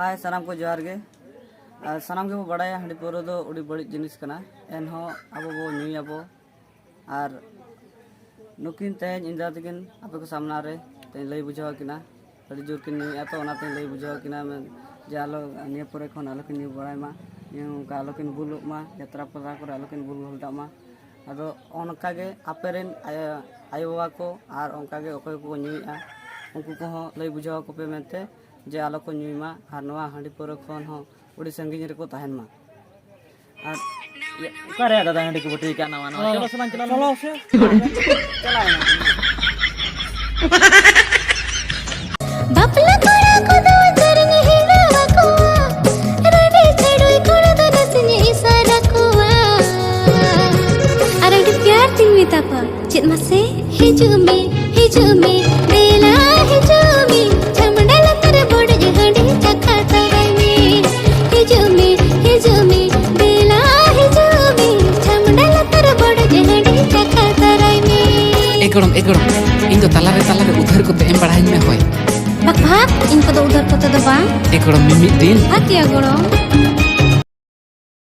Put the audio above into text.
हाय सानाम को जोहार गे सानाम के बो बड़ाया हांडी पाउरा दो उड़ी बड़ी जिनिस कना एनहो आबो बो नुयाबो आर नुकिन तेज इंदा तकिन आपे को सामना रे ते लई बुझाव किना अड़ी जोर किन नुया तो ओनाते लई बुझाव किना में जे आलो निया परे खन आलो किन न्यू बड़ाय मा न्यू का आलो किन बुलुक मा यात्रा परा करे आलो किन बुल हलटा मा आदो ओनका गे आपेरेन आयो बाबा को आर ओनका गे ओकय को नुया उनको को लई बुझाव को पे मेनते जे आलो को नुमा आर नवा हांडी परे खन हो उड़ी संगिन रे को तहन मा आर करे दादा हंडी को बटी क्या नवा नवा चलो समान चलो से बापला कोरा को दो तरंग हिरावा को रडे छड़ोय कोरा दो रसने इशारा कोवा अरे प्यार दिन मिता को चित मसे हिजुमी बेला हिजुमी चमड़ला तेरे बोड़ जहडी चखा तराई में हिजुमी बेला हिजुमी चमड़ला तेरे बोड़ जहडी चखा तराई में एकड़म इन तो तलारे उधर को एम बढ़ाई में होय भाग इनको तो उधर को तो बा एकड़म मिमी दिन हाथिया गोड़ो